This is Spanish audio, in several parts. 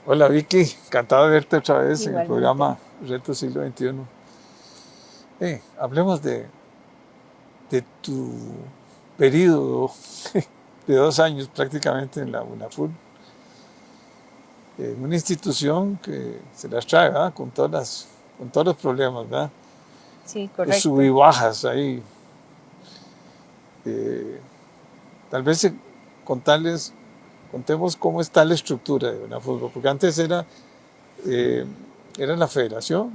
Hola Vicky, encantado de verte otra vez en el Igualmente. programa Reto Siglo XXI. Hablemos de tu periodo de 2 años prácticamente en la UNAFUT, una institución que se las trae, ¿verdad? Con todos los problemas, ¿verdad? Sí, Los sub correcto. y bajas ahí. Eh, Tal vez contarles, contemos cómo está la estructura de UNAFUT, porque antes eh, era la federación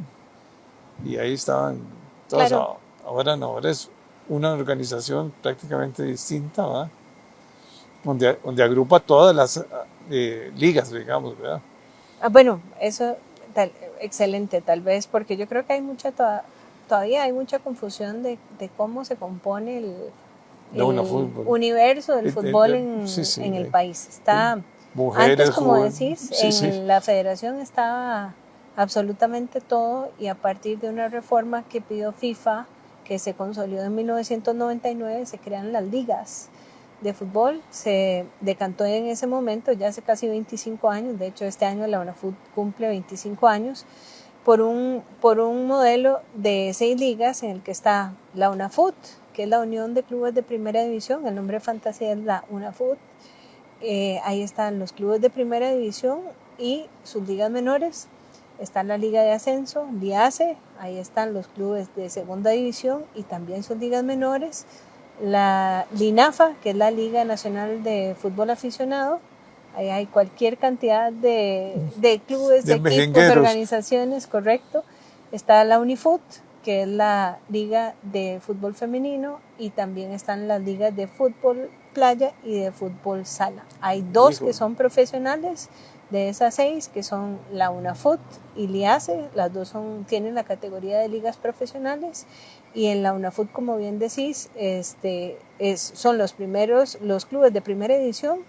y ahí estaban todas. Claro. Ahora no, ahora es una organización prácticamente distinta, ¿verdad? Donde agrupa todas las ligas, digamos, ¿verdad? Bueno, eso excelente, tal vez, porque yo creo que hay todavía hay mucha confusión de cómo se compone De una el fútbol. universo del fútbol Sí, sí. en el país. Eh, Antes, Mujeres, como jóvenes, decís, sí, sí. la federación estaba absolutamente todo y a partir de una reforma que pidió FIFA, que se consolidó en 1999, se crean las ligas de fútbol. Se decantó en ese momento, ya hace casi 25 años, de hecho este año la UNAFUT cumple 25 años, por un modelo de 6 ligas en el que está la UNAFUT, que es la Unión de Clubes de Primera División, el nombre de fantasía es la UNAFUT. Ahí están los clubes de Primera División y sus ligas menores. Está la Liga de Ascenso, LIACE, ahí están los clubes de Segunda División y también sus ligas menores. La LINAFA, que es la Liga Nacional de Fútbol Aficionado, ahí hay cualquier cantidad de clubes, De equipos, mejengueros. organizaciones, correcto. Está la UNIFUT, que es la Liga de Fútbol Femenino, y también están las ligas de fútbol playa y de fútbol sala. Hay dos que Hijo, son profesionales de esas 6, que son la UNAFUT y LIACE, las dos tienen la categoría de ligas profesionales, y en la UNAFUT, como bien decís, son los primeros, los clubes de primera edición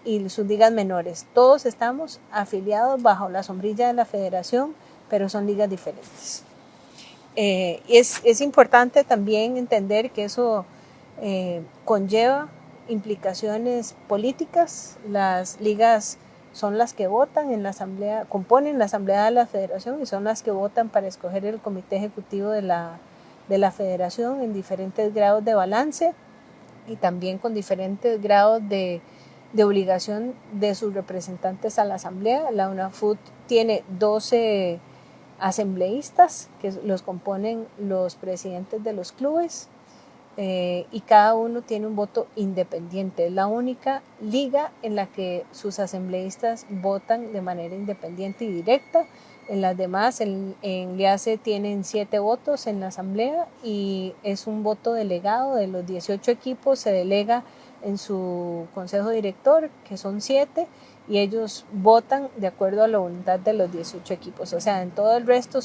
y sus ligas menores. Todos estamos afiliados bajo la sombrilla de la federación, pero son ligas diferentes. Es importante también entender que eso conlleva implicaciones políticas. Las ligas son las que votan en la asamblea, componen la asamblea de la federación y son las que votan para escoger el comité ejecutivo de la federación en diferentes grados de balance y también con diferentes grados de obligación de sus representantes a la asamblea. La UNAFUT tiene 12 asambleístas que los componen los presidentes de los clubes, y cada uno tiene un voto independiente. Es la única liga en la que sus asambleístas votan de manera independiente y directa. En las demás, en LIACE tienen 7 votos en la asamblea y es un voto delegado de los 18 equipos, se delega en su consejo director, que son 7, y ellos votan de acuerdo a la voluntad de los 18 equipos. O sea, en todo el resto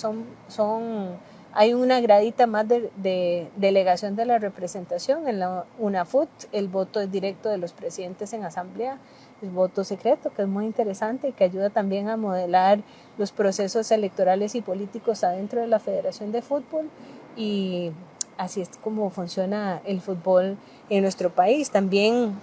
hay una gradita más de delegación de la representación. En la UNAFUT el voto es directo de los presidentes en asamblea, el voto secreto, que es muy interesante y que ayuda también a modelar los procesos electorales y políticos adentro de la Federación de Fútbol, y así es como funciona el fútbol en nuestro país. También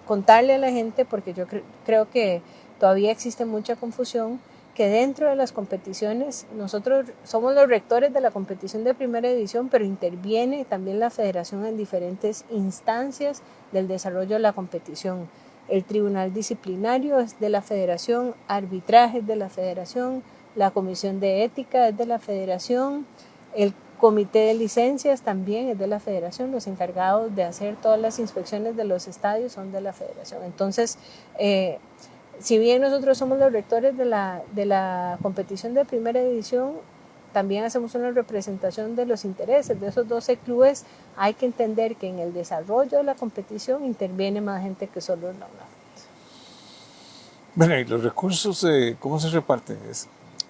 contarle a la gente, porque yo creo que todavía existe mucha confusión, que dentro de las competiciones nosotros somos los rectores de la competición de primera división, pero interviene también la federación en diferentes instancias del desarrollo de la competición. El tribunal disciplinario es de la federación, arbitraje es de la federación, la comisión de ética es de la federación, el comité de licencias también es de la federación, los encargados de hacer todas las inspecciones de los estadios son de la federación. Entonces, si bien nosotros somos los rectores de la competición de primera división, también hacemos una representación de los intereses de esos 12 clubes. Hay que entender que en el desarrollo de la competición interviene más gente que solo la UNAF. Bueno, y los recursos, ¿cómo se reparten?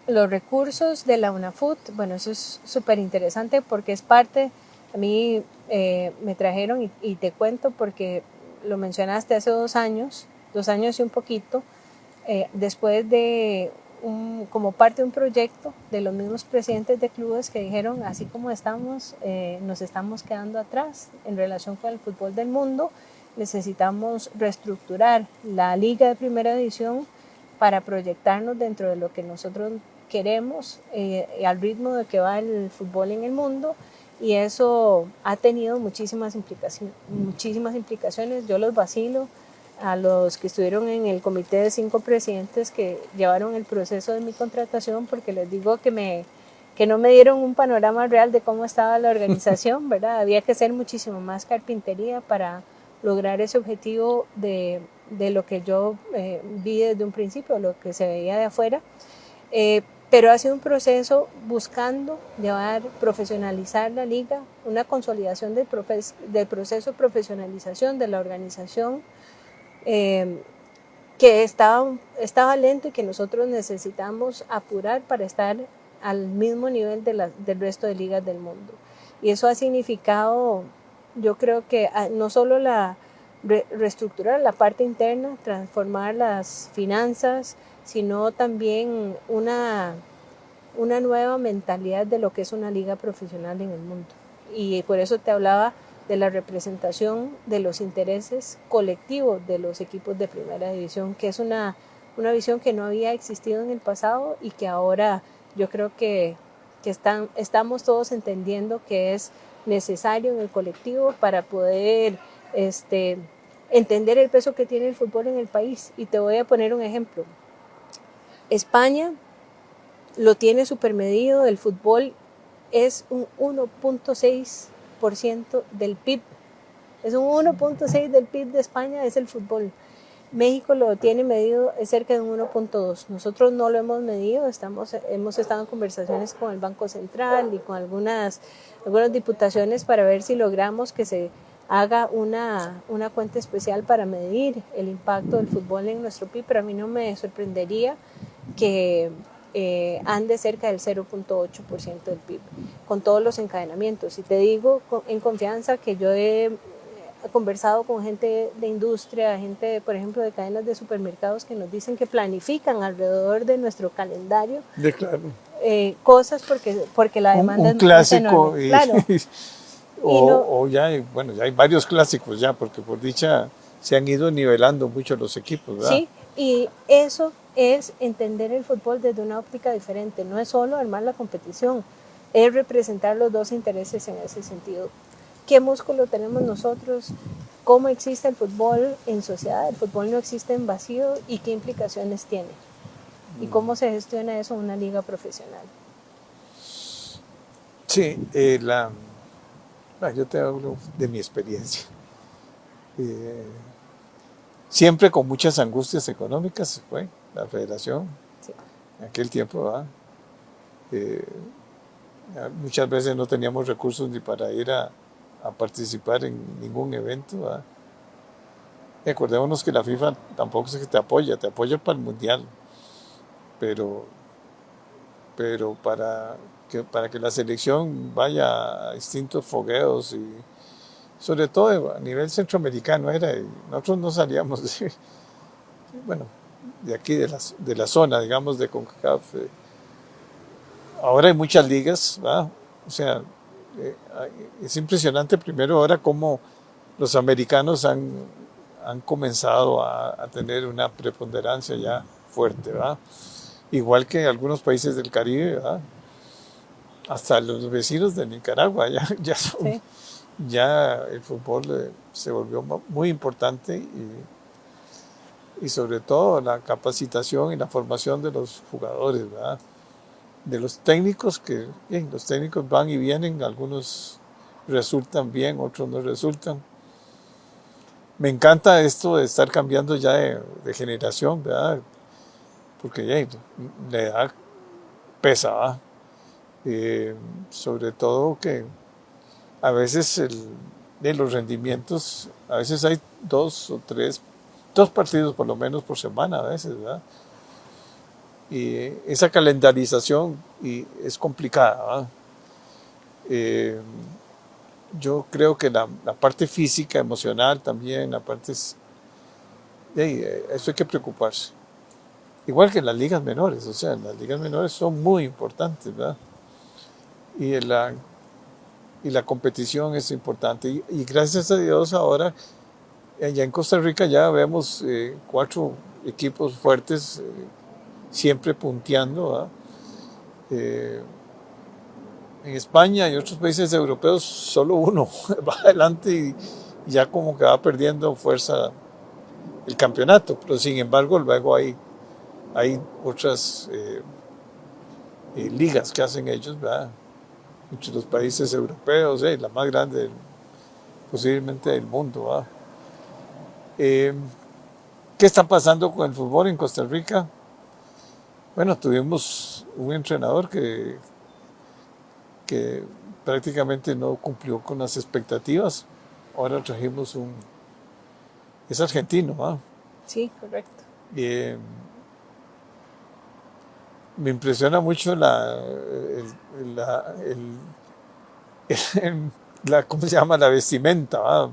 Los recursos de la UNAFUT, bueno, eso es súper interesante porque es parte, a mí me trajeron y te cuento porque lo mencionaste hace 2 años, 2 años y un poquito, después de como parte de un proyecto de los mismos presidentes de clubes que dijeron, así como estamos, nos estamos quedando atrás en relación con el fútbol del mundo, necesitamos reestructurar la liga de primera división para proyectarnos dentro de lo que nosotros queremos, al ritmo de que va el fútbol en el mundo, y eso ha tenido muchísimas implicaciones. Yo los vacilo a los que estuvieron en el comité de 5 presidentes que llevaron el proceso de mi contratación, porque les digo que no me dieron un panorama real de cómo estaba la organización, ¿verdad? Había que hacer muchísimo más carpintería para lograr ese objetivo de lo que yo vi desde un principio, lo que se veía de afuera. Pero ha sido un proceso buscando profesionalizar la liga, una consolidación del proceso de profesionalización de la organización, que estaba lento y que nosotros necesitamos apurar para estar al mismo nivel del resto de ligas del mundo. Y eso ha significado, yo creo que no solo reestructurar la parte interna, transformar las finanzas, sino también una nueva mentalidad de lo que es una liga profesional en el mundo. Y por eso te hablaba de la representación de los intereses colectivos de los equipos de primera división, que es una visión que no había existido en el pasado y que ahora yo creo que estamos todos entendiendo que es necesario en el colectivo para poder entender el peso que tiene el fútbol en el país. Y te voy a poner un ejemplo. España lo tiene supermedido, el fútbol es un 1.6% del PIB. Es un 1.6 del PIB de España, es el fútbol. México lo tiene medido, es cerca de un 1.2. Nosotros no lo hemos medido, hemos estado en conversaciones con el Banco Central y con algunas diputaciones para ver si logramos que se haga una cuenta especial para medir el impacto del fútbol en nuestro PIB, pero a mí no me sorprendería que ande cerca del 0.8% del PIB, con todos los encadenamientos. Y te digo en confianza que yo he conversado con gente de industria, gente, por ejemplo, de cadenas de supermercados que nos dicen que planifican alrededor de nuestro calendario cosas porque la demanda un clásico es enorme. Claro. Ya hay varios clásicos ya, porque por dicha se han ido nivelando mucho los equipos, ¿verdad? Sí, y eso es entender el fútbol desde una óptica diferente. No es solo armar la competición, es representar los dos intereses en ese sentido. ¿Qué músculo tenemos nosotros? ¿Cómo existe el fútbol en sociedad? El fútbol no existe en vacío, y qué implicaciones tiene. ¿Y cómo se gestiona eso en una liga profesional? Sí, yo te hablo de mi experiencia. Siempre con muchas angustias económicas fue la federación. Sí. En aquel tiempo, ¿verdad? Muchas veces no teníamos recursos ni para ir a participar en ningún evento, ¿verdad? Y acordémonos que la FIFA tampoco es que te apoya para el mundial, pero para que la selección vaya a distintos fogueos, y sobre todo a nivel centroamericano nosotros no salíamos de aquí de la zona, digamos, de CONCACAF. Ahora hay muchas ligas, ¿verdad? O sea, es impresionante primero ahora cómo los americanos han comenzado a tener una preponderancia ya fuerte, ¿verdad? Igual que algunos países del Caribe, ¿verdad? Hasta los vecinos de Nicaragua Sí. ya el fútbol se volvió muy importante, y sobre todo la capacitación y la formación de los jugadores, ¿verdad? De los técnicos, los técnicos van y vienen, algunos resultan bien, otros no resultan. Me encanta esto de estar cambiando ya de generación, ¿verdad? Porque la edad pesa, ¿verdad? Sobre todo que a veces los rendimientos, a veces hay 2 o 3 partidos por lo menos por semana a veces, ¿verdad? Y esa calendarización es complicada, ¿verdad? Yo creo que la parte física, emocional también, eso hay que preocuparse. Igual que en las ligas menores, o sea, las ligas menores son muy importantes, ¿verdad? Y la competición es importante. Y gracias a Dios ahora, allá en Costa Rica ya vemos 4 equipos fuertes, siempre punteando, ¿verdad? En España y otros países europeos solo uno va adelante y ya como que va perdiendo fuerza el campeonato, pero sin embargo luego hay otras ligas que hacen ellos, ¿verdad? Muchos de los países europeos, la más grande posiblemente del mundo, ¿verdad? ¿Qué está pasando con el fútbol en Costa Rica? Bueno, tuvimos un entrenador que prácticamente no cumplió con las expectativas. Ahora trajimos es argentino, ¿ah? Sí, correcto. Me impresiona mucho ¿cómo se llama? La vestimenta, ¿ah?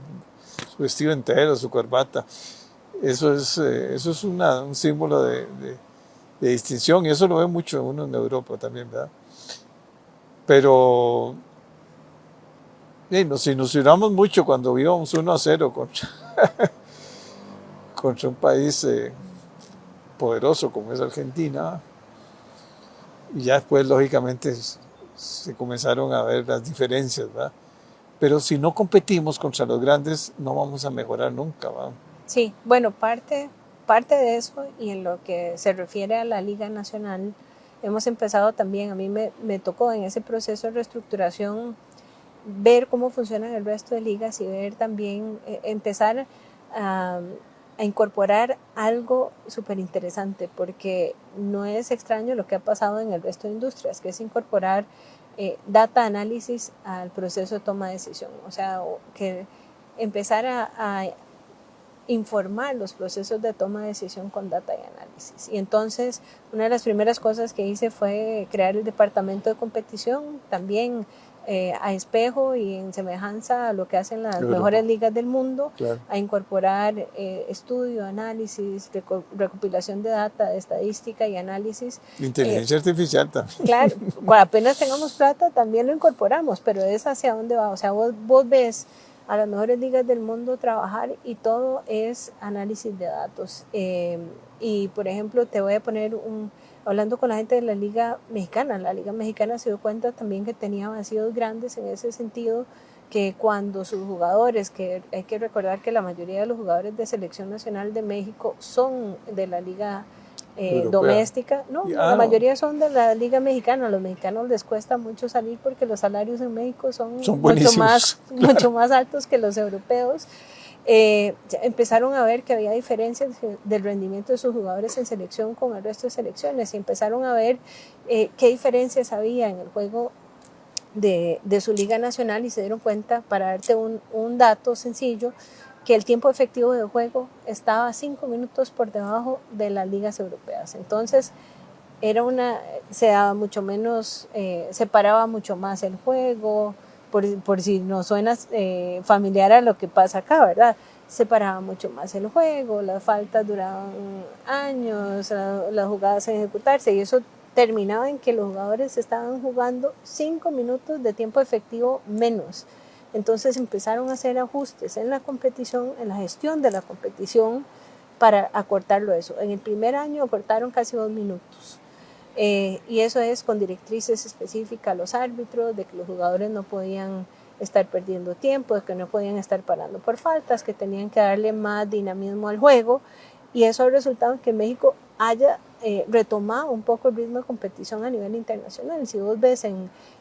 Su vestido entero, su corbata. Eso es un símbolo de distinción, y eso lo ve mucho uno en Europa también, ¿verdad? Pero nos ilusionamos mucho cuando íbamos 1-0 contra un país poderoso como es Argentina, y ya después lógicamente se comenzaron a ver las diferencias, ¿verdad? Pero si no competimos contra los grandes no vamos a mejorar nunca, ¿verdad? Sí, bueno, parte de eso, y en lo que se refiere a la Liga Nacional, hemos empezado también, a mí me tocó en ese proceso de reestructuración ver cómo funcionan el resto de ligas y ver también, empezar a incorporar algo súper interesante, porque no es extraño lo que ha pasado en el resto de industrias, que es incorporar data análisis al proceso de toma de decisión, o sea, que empezar a informar los procesos de toma de decisión con data y análisis. Y entonces, una de las primeras cosas que hice fue crear el departamento de competición, también a espejo y en semejanza a lo que hacen las mejores ligas del mundo, claro, a incorporar estudio, análisis, recopilación de data, de estadística y análisis. Inteligencia artificial también. Claro, cuando apenas tengamos plata también lo incorporamos, pero es hacia dónde va. O sea, vos ves a las mejores ligas del mundo trabajar y todo es análisis de datos. Y por ejemplo, te voy a poner hablando con la gente de la Liga Mexicana se dio cuenta también que tenía vacíos grandes en ese sentido, que cuando sus jugadores, que hay que recordar que la mayoría de los jugadores de selección nacional de México son de la Liga doméstica, no, la mayoría son de la Liga Mexicana. A los mexicanos les cuesta mucho salir porque los salarios en México son mucho más altos que los europeos. Empezaron a ver que había diferencias del rendimiento de sus jugadores en selección con el resto de selecciones, y empezaron a ver qué diferencias había en el juego de su liga nacional, y se dieron cuenta, para darte un dato sencillo, que el tiempo efectivo de juego estaba 5 minutos por debajo de las ligas europeas. Entonces se daba mucho menos, se paraba mucho más el juego, por si no suena familiar a lo que pasa acá, ¿verdad? Se paraba mucho más el juego, las faltas duraban años, las jugadas en ejecutarse, y eso terminaba en que los jugadores estaban jugando 5 minutos de tiempo efectivo menos. Entonces empezaron a hacer ajustes en la competición, en la gestión de la competición, para acortarlo eso. En el primer año acortaron casi 2 minutos. Y eso es con directrices específicas a los árbitros, de que los jugadores no podían estar perdiendo tiempo, de que no podían estar parando por faltas, que tenían que darle más dinamismo al juego, y eso ha resultado en que México haya retomado un poco el ritmo de competición a nivel internacional. Si vos ves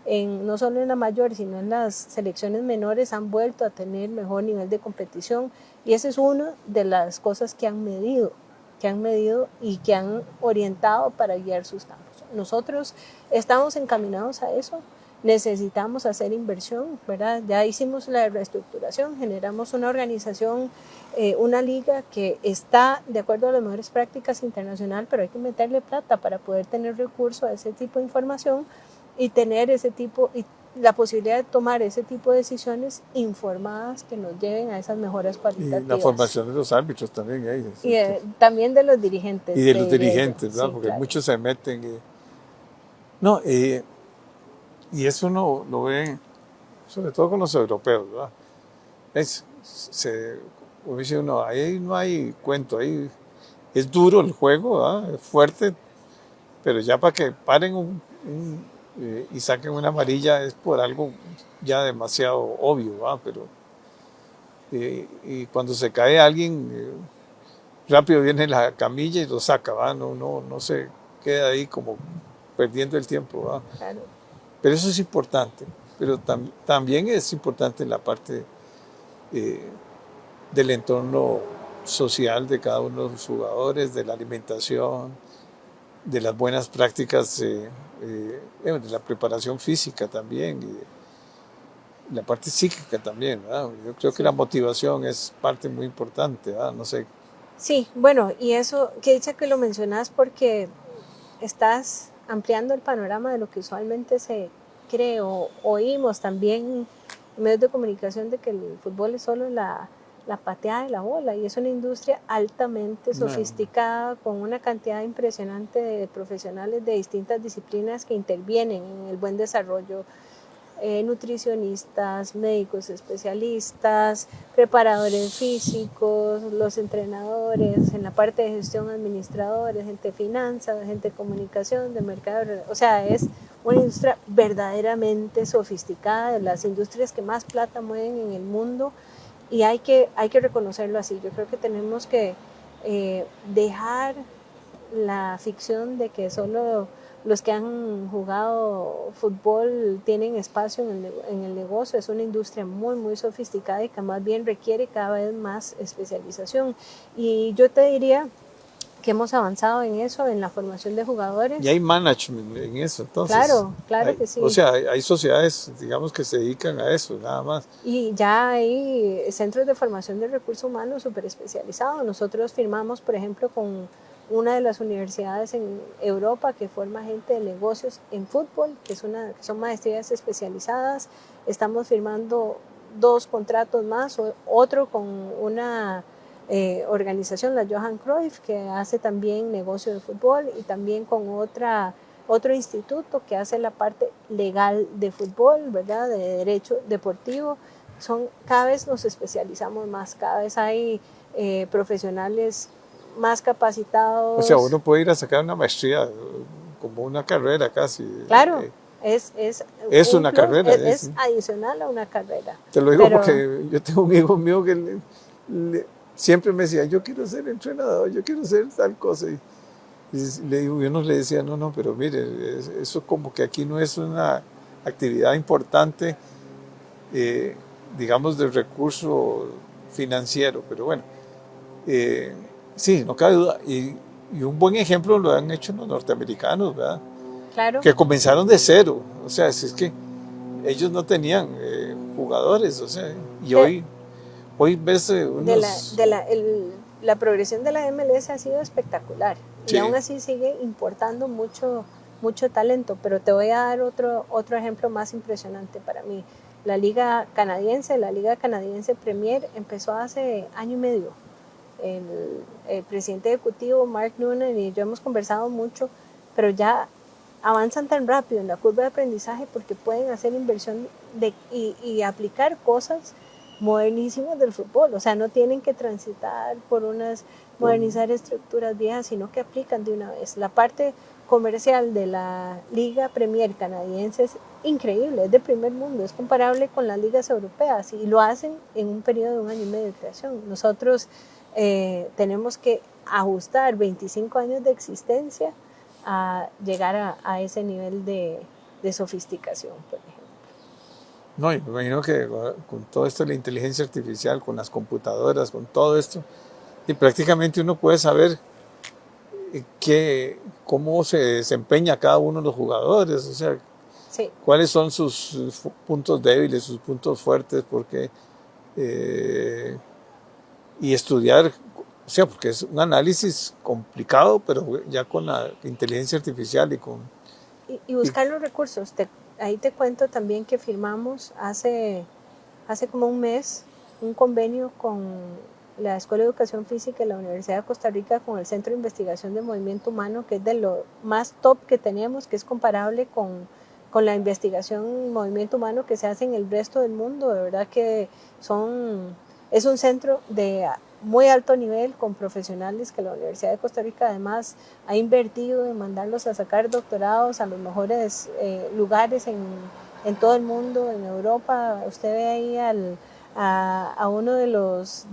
no solo en la mayor, sino en las selecciones menores, han vuelto a tener mejor nivel de competición, y esa es una de las cosas que han medido y que han orientado para guiar sus campos. Nosotros estamos encaminados a eso. Necesitamos hacer inversión, ¿verdad? Ya hicimos la reestructuración, generamos una organización, una liga que está de acuerdo a las mejores prácticas internacional, pero hay que meterle plata para poder tener recurso a ese tipo de información y tener la posibilidad de tomar ese tipo de decisiones informadas que nos lleven a esas mejoras cualitativas. Y la formación de los árbitros también. Y también de los dirigentes. Y de los dirigentes, ¿verdad? Sí, porque claro, muchos se meten. Y eso uno lo ve, sobre todo con los europeos, ¿verdad? Como dice uno, ahí no hay cuento, ahí es duro el juego, ¿verdad? Es fuerte, pero ya para que paren y saquen una amarilla es por algo ya demasiado obvio, ¿verdad? Pero y cuando se cae alguien, rápido viene la camilla y lo saca, ¿verdad? No se queda ahí como perdiendo el tiempo, ¿verdad? Claro. Pero eso es importante, pero también es importante la parte del entorno social de cada uno de los jugadores, de la alimentación, de las buenas prácticas, de la preparación física también, y la parte psíquica también, ¿verdad? Yo creo que la motivación es parte muy importante, ¿verdad? No sé. Sí, bueno, y eso, que dicha que lo mencionas porque estás ampliando el panorama de lo que usualmente se cree o oímos también en medios de comunicación de que el fútbol es solo la pateada de la bola, y es una industria altamente sofisticada con una cantidad impresionante de profesionales de distintas disciplinas que intervienen en el buen desarrollo, nutricionistas, médicos especialistas, preparadores físicos, los entrenadores, en la parte de gestión, administradores, gente de finanzas, gente de comunicación, de mercado. O sea, es una industria verdaderamente sofisticada, de las industrias que más plata mueven en el mundo, y hay que reconocerlo así. Yo creo que tenemos que dejar la ficción de que solo los que han jugado fútbol tienen espacio en el negocio. Es una industria muy, muy sofisticada y que más bien requiere cada vez más especialización. Y yo te diría que hemos avanzado en eso, en la formación de jugadores. Y hay management en eso, entonces. Claro que sí. O sea, hay sociedades, digamos, que se dedican a eso, nada más. Y ya hay centros de formación de recursos humanos súper especializados. Nosotros firmamos, por ejemplo, con una de las universidades en Europa que forma gente de negocios en fútbol, que son maestrías especializadas. Estamos firmando 2 contratos más, otro con una organización, la Johan Cruyff, que hace también negocio de fútbol, y también con otro instituto que hace la parte legal de fútbol, ¿verdad? De derecho deportivo. Cada vez nos especializamos más, cada vez hay profesionales más capacitados. O sea, uno puede ir a sacar una maestría, como una carrera casi. Claro, es una carrera. Es adicional a una carrera. Te lo digo porque yo tengo un hijo mío que siempre me decía, yo quiero ser entrenador, yo quiero ser tal cosa. Y uno le decía, no, pero mire, eso como que aquí no es una actividad importante, digamos, de recurso financiero, pero bueno. Sí, no cabe duda. Y un buen ejemplo lo han hecho los norteamericanos, ¿verdad? Claro. Que comenzaron de cero. O sea, es que ellos no tenían jugadores, o sea, y hoy ves unos... La progresión de la MLS ha sido espectacular. Sí. Y aún así sigue importando mucho talento. Pero te voy a dar otro ejemplo más impresionante para mí. La Liga Canadiense Premier empezó hace año y medio. El presidente ejecutivo Mark Noonan y yo hemos conversado mucho, pero ya avanzan tan rápido en la curva de aprendizaje porque pueden hacer inversión y aplicar cosas modernísimas del fútbol. O sea, no tienen que transitar por modernizar estructuras viejas, sino que aplican de una vez. La parte comercial de la Liga Premier canadiense es increíble, es de primer mundo, es comparable con las ligas europeas, y lo hacen en un periodo de 1 año y medio de creación. Nosotros tenemos que ajustar 25 años de existencia a llegar a ese nivel de sofisticación, por ejemplo. No, y me imagino que con todo esto de la inteligencia artificial, con las computadoras, con todo esto, y prácticamente uno puede saber cómo se desempeña cada uno de los jugadores, o sea, sí, cuáles son sus puntos débiles, sus puntos fuertes, porque y estudiar, o sea, porque es un análisis complicado, pero ya con la inteligencia artificial y buscar los recursos. Ahí te cuento también que firmamos hace como un mes un convenio con la Escuela de Educación Física de la Universidad de Costa Rica, con el Centro de Investigación de Movimiento Humano, que es de lo más top que tenemos, que es comparable con la investigación en movimiento humano que se hace en el resto del mundo. De verdad que es un centro de muy alto nivel, con profesionales que la Universidad de Costa Rica además ha invertido en mandarlos a sacar doctorados a los mejores lugares en todo el mundo, en Europa. Usted ve ahí a uno de los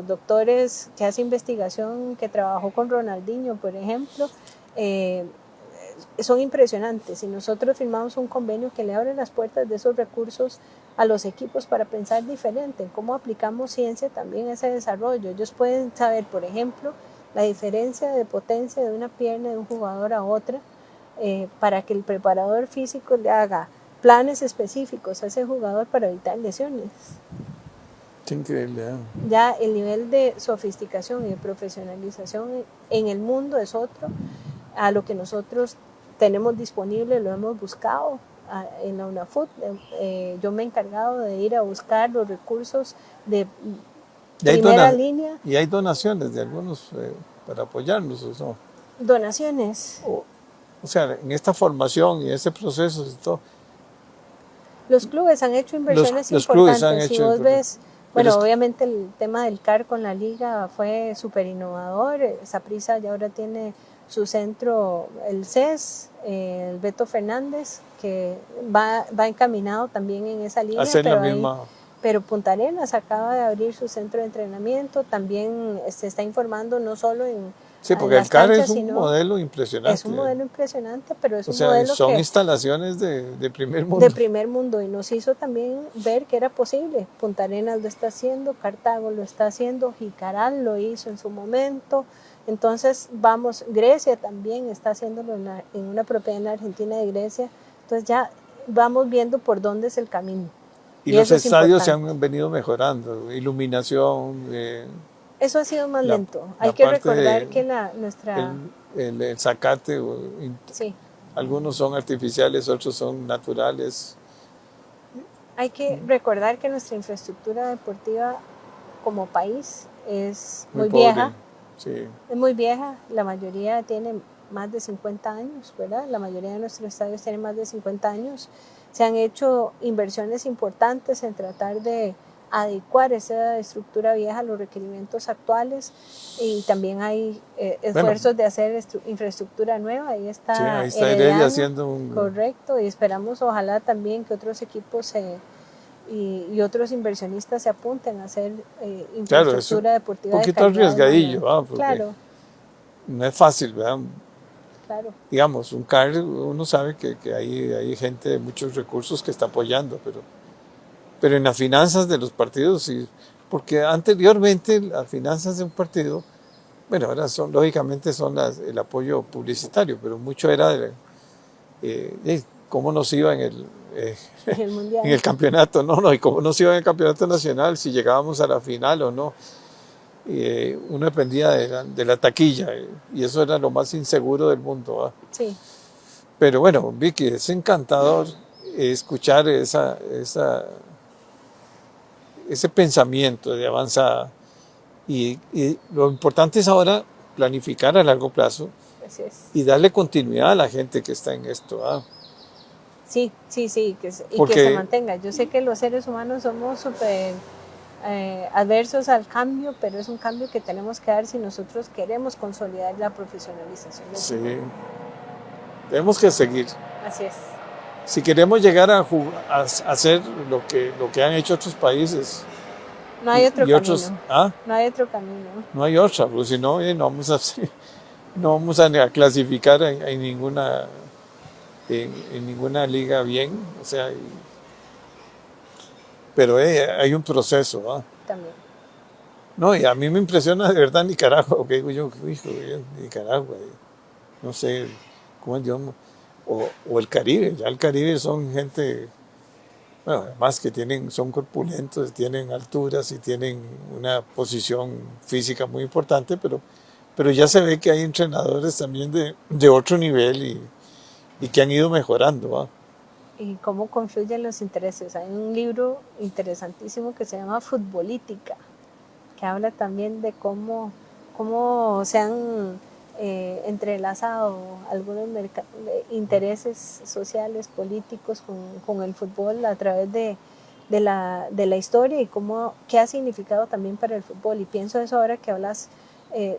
doctores que hace investigación, que trabajó con Ronaldinho, por ejemplo. Son impresionantes, y nosotros firmamos un convenio que le abre las puertas de esos recursos a los equipos para pensar diferente, en cómo aplicamos ciencia también a ese desarrollo. Ellos pueden saber, por ejemplo, la diferencia de potencia de una pierna de un jugador a otra, para que el preparador físico le haga planes específicos a ese jugador para evitar lesiones. Es increíble, ¿eh? Ya el nivel de sofisticación y de profesionalización en el mundo es otro a lo que nosotros tenemos disponible, lo hemos buscado en la UNAFUT. Yo me he encargado de ir a buscar los recursos de primera línea. Y hay donaciones de algunos para apoyarnos, ¿o no? Donaciones. O sea, en esta formación y ese proceso y todo. Los clubes han hecho inversiones los importantes. Clubes han hecho si vos ves, bueno, obviamente el tema del CAR con la liga fue súper innovador. Saprissa ya ahora tiene su centro, el CES, el Beto Fernández, que va encaminado también en esa línea. Hacer la misma. Pero Punta Arenas acaba de abrir su centro de entrenamiento, también se está informando no solo en sí, porque el CAR es un modelo impresionante. Es un modelo impresionante, pero es un sea, modelo son instalaciones de primer mundo. De primer mundo, y nos hizo también ver que era posible. Punta Arenas lo está haciendo, Cartago lo está haciendo, Jicaral lo hizo en su momento. Entonces, Grecia también está haciéndolo en una propiedad en la Argentina de Grecia. Entonces ya vamos viendo por dónde es el camino. Y los estadios se han venido mejorando, iluminación. Eso ha sido más lento. Hay que recordar que el zacate, sí. Algunos son artificiales, otros son naturales. Hay que recordar que nuestra infraestructura deportiva como país es muy vieja. Sí. Es muy vieja, la mayoría tiene más de 50 años, ¿verdad? La mayoría de nuestros estadios tienen más de 50 años. Se han hecho inversiones importantes en tratar de adecuar esa estructura vieja a los requerimientos actuales, y también hay esfuerzos de hacer infraestructura nueva. Ahí está Heredia haciendo un... Correcto, y esperamos ojalá también que otros equipos y otros inversionistas se apunten a hacer infraestructura deportiva. Un poquito arriesgadillo, porque claro. No es fácil, ¿verdad? Claro. Digamos, un CAR, uno sabe que hay gente de muchos recursos que está apoyando, pero en las finanzas de los partidos, sí, porque anteriormente las finanzas de un partido, bueno, ahora lógicamente son el apoyo publicitario, pero mucho era de cómo nos iba en el mundial, en el campeonato, y cómo nos iba en el campeonato nacional, si llegábamos a la final o no. Uno dependía de la taquilla, y eso era lo más inseguro del mundo, ¿verdad? Sí. Pero bueno, Vicky, es encantador escuchar ese pensamiento de avanzada, y lo importante es ahora planificar a largo plazo. Así es. Y darle continuidad a la gente que está en esto, ¿verdad? Sí, que se mantenga. Yo sé que los seres humanos somos súper adversos al cambio, pero es un cambio que tenemos que dar si nosotros queremos consolidar la profesionalización. Sí, tenemos que seguir. Así es. Si queremos llegar a hacer lo que han hecho otros países. No hay otro camino. ¿Ah? No hay otro camino. No hay otra, porque si no, no vamos a clasificar en ninguna liga bien, o sea, pero hay un proceso, ¿ah? También. No, y a mí me impresiona de verdad Nicaragua, que digo yo, hijo, Nicaragua, no sé cómo es, o el Caribe. Ya el Caribe son gente, bueno, además que son corpulentos, tienen alturas y tienen una posición física muy importante, pero ya se ve que hay entrenadores también de otro nivel y que han ido mejorando, ¿va? Y cómo confluyen los intereses. Hay un libro interesantísimo que se llama Futbolítica, que habla también de cómo se han entrelazado algunos intereses sociales, políticos con el fútbol a través de de la historia y qué ha significado también para el fútbol. Y pienso eso ahora que hablas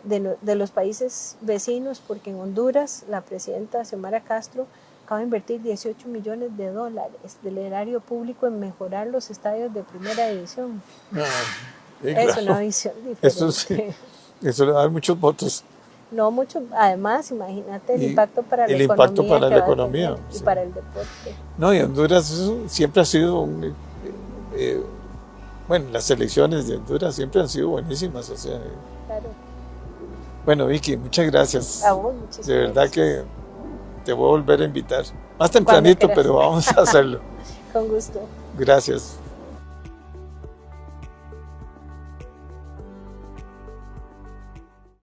de los países vecinos, porque en Honduras la presidenta Xiomara Castro acaba de invertir $18 millones del erario público en mejorar los estadios de primera división. Sí, Es claro. una visión diferente. Eso le va a dar muchos votos. No mucho, además, imagínate el impacto para la el economía. impacto para la economía. Y Sí. para el deporte. No, y Honduras siempre ha sido bueno, las selecciones de Honduras siempre han sido buenísimas. O sea, Claro. bueno, Vicky, muchas gracias. A vos, muchísimas De verdad gracias. que te voy a volver a invitar. Más tempranito, pero vamos a hacerlo. Con gusto. Gracias.